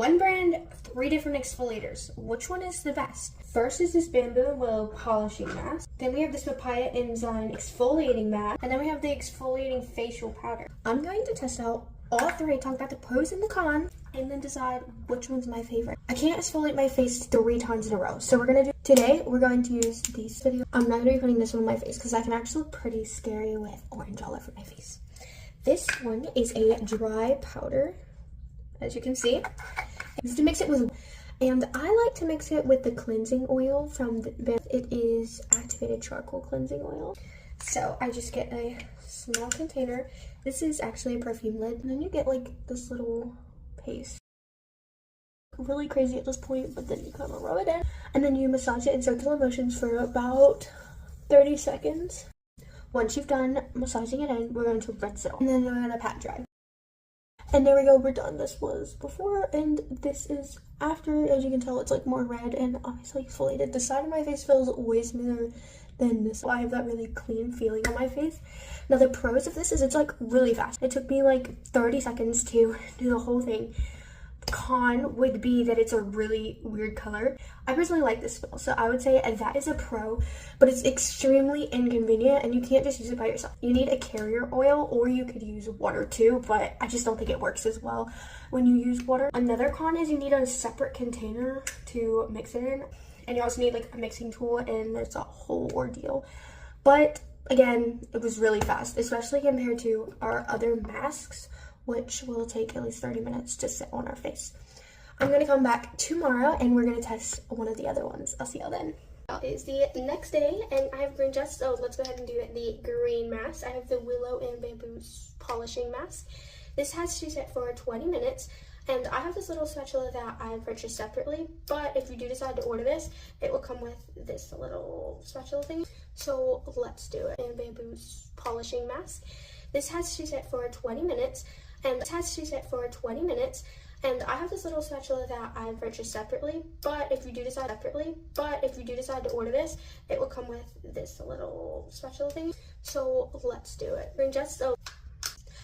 One brand, 3 different exfoliators. Which one is the best? First is this Bamboo and Willow polishing mask. Then we have this Papaya Enzyme exfoliating mask. And then we have the exfoliating facial powder. I'm going to test out all 3, talk about the pros and the cons, and then decide which one's my favorite. I can't exfoliate my face 3 times in a row. So today we're going to use these video. I'm not going to be putting this one on my face because that can actually look pretty scary with orange all over my face. This one is a dry powder, as you can see. It's to mix it with, and I like to mix it with the cleansing oil from it is activated charcoal cleansing oil. So I just get a small container. This is actually a perfume lid, and then you get like this little paste. Really crazy at this point, but then you kind of rub it in, and then you massage it in circular motions for about 30 seconds. Once you've done massaging it in, we're going to rinse it off, and then we're going to pat dry. And there we go, we're done. This was before, and this is after. As you can tell, it's like more red and obviously exfoliated. The side of my face feels way smoother than this. I have that really clean feeling on my face. Now the pros of this is it's like really fast. It took me like 30 seconds to do the whole thing. Con would be that it's a really weird color. I personally like this smell, so I would say that is a pro, but it's extremely inconvenient and you can't just use it by yourself. You need a carrier oil, or you could use water too, but I just don't think it works as well when you use water. Another con is you need a separate container to mix it in, and you also need like a mixing tool, and it's a whole ordeal. But again, it was really fast, especially compared to our other masks, which will take at least 30 minutes to sit on our face. I'm gonna come back tomorrow and we're gonna test one of the other ones. I'll see y'all then. It's the next day and I have green just, so let's go ahead and do the green mask. I have the Willow and Bamboo polishing mask. This has to sit for 20 minutes, and I have this little spatula that I purchased separately, but if you do decide to order this, it will come with this little spatula thing. So let's do it. And Bamboo polishing mask. This has to sit for 20 minutes, and I have this little spatula that I purchased separately, but if you do decide to order this, it will come with this little spatula thing. So let's do it. Green just, so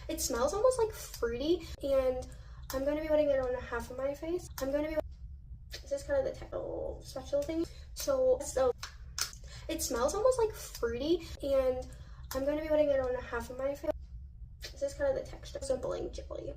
it smells almost like fruity, and I'm going to be putting it on half of my face. This is kind of the technical spatula thing. So it smells almost like fruity, and I'm going to be putting it on half of my face. This is kind of the texture, resembling jelly.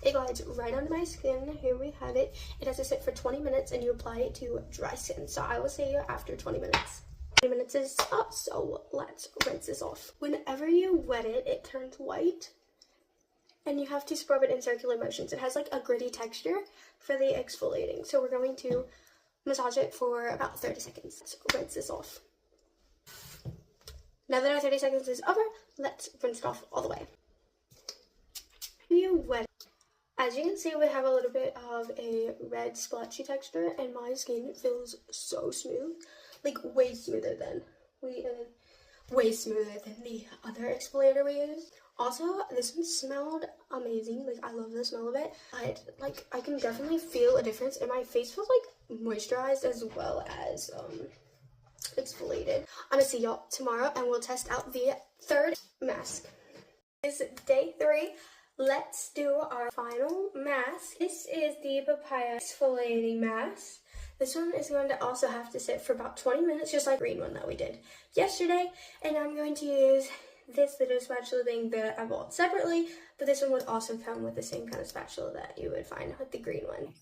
It glides right onto my skin. Here we have it. It has to sit for 20 minutes, and you apply it to dry skin. So I will see you after 20 minutes. 20 minutes is up, so let's rinse this off. Whenever you wet it, it turns white, and you have to scrub it in circular motions. It has like a gritty texture for the exfoliating. So we're going to massage it for about 30 seconds. Let's rinse this off. Now that our 30 seconds is over, let's rinse it off all the way. You wet. As you can see, we have a little bit of a red splotchy texture, and my skin feels so smooth, like way smoother than the other exfoliator we used. Also, this one smelled amazing. Like, I love the smell of it. Like, I can definitely feel a difference, and my face feels like moisturized as well as exfoliated. I'm gonna see y'all tomorrow, and we'll test out the third mask. It's day 3. Let's do our final mask. This is the Papaya exfoliating mask. This one is going to also have to sit for about 20 minutes, just like the green one that we did yesterday. And I'm going to use this little spatula thing that I bought separately, but this one would also come with the same kind of spatula that you would find with the green one.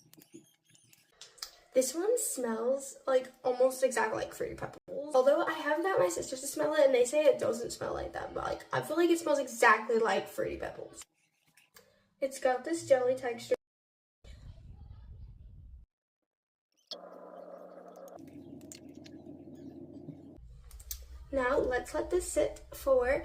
This one smells like almost exactly like Fruity Pebbles. Although I have got my sisters to smell it, and they say it doesn't smell like that, but like I feel like it smells exactly like Fruity Pebbles. It's got this jelly texture. Now let's let this sit for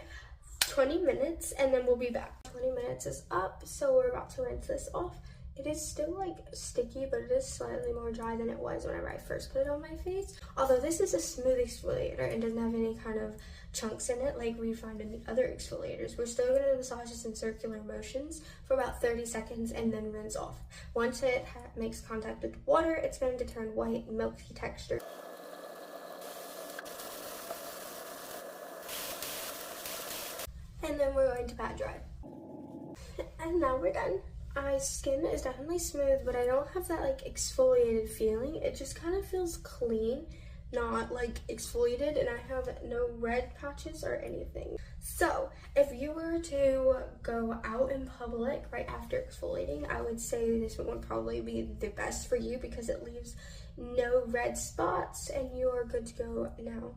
20 minutes and then we'll be back. 20 minutes is up, so we're about to rinse this off. It is still like sticky, but it is slightly more dry than it was whenever I first put it on my face. Although this is a smooth exfoliator and doesn't have any kind of chunks in it like we find in the other exfoliators. We're still going to massage this in circular motions for about 30 seconds and then rinse off. Once it makes contact with water, it's going to turn white, milky texture. And then we're going to pat dry. And now we're done. My skin is definitely smooth, but I don't have that like exfoliated feeling. It just kind of feels clean, not like exfoliated, and I have no red patches or anything. So if you were to go out in public right after exfoliating, I would say this one would probably be the best for you because it leaves no red spots and you are good to go now.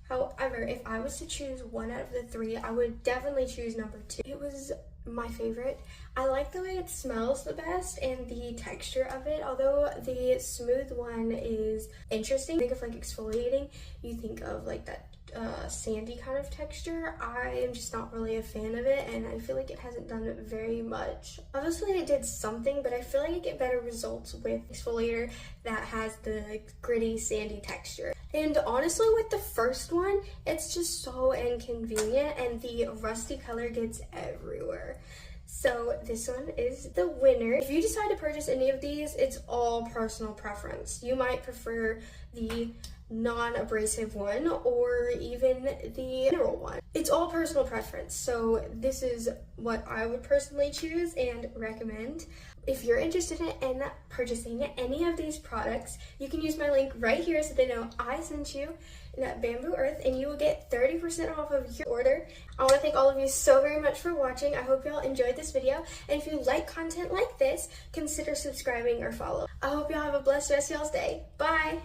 However, if I was to choose one out of the three, I would definitely choose number 2. It was my favorite. I like the way it smells the best and the texture of it. Although the smooth one is interesting, think of like exfoliating, you think of like that sandy kind of texture. I am just not really a fan of it, and I feel like it hasn't done very much. Obviously it did something, but I feel like I get better results with exfoliator that has the gritty sandy texture. And honestly, with the first one, it's just so inconvenient and the rusty color gets everywhere. So this one is the winner. If you decide to purchase any of these, it's all personal preference. You might prefer the non-abrasive one or even the mineral one. It's all personal preference. So this is what I would personally choose and recommend. If you're interested in purchasing any of these products, you can use my link right here so they know I sent you in that Bamboo Earth, and you will get 30% off of your order. I want to thank all of you so very much for watching. I hope y'all enjoyed this video, and if you like content like this, consider subscribing or follow. I hope y'all have a blessed rest of y'all's day. Bye!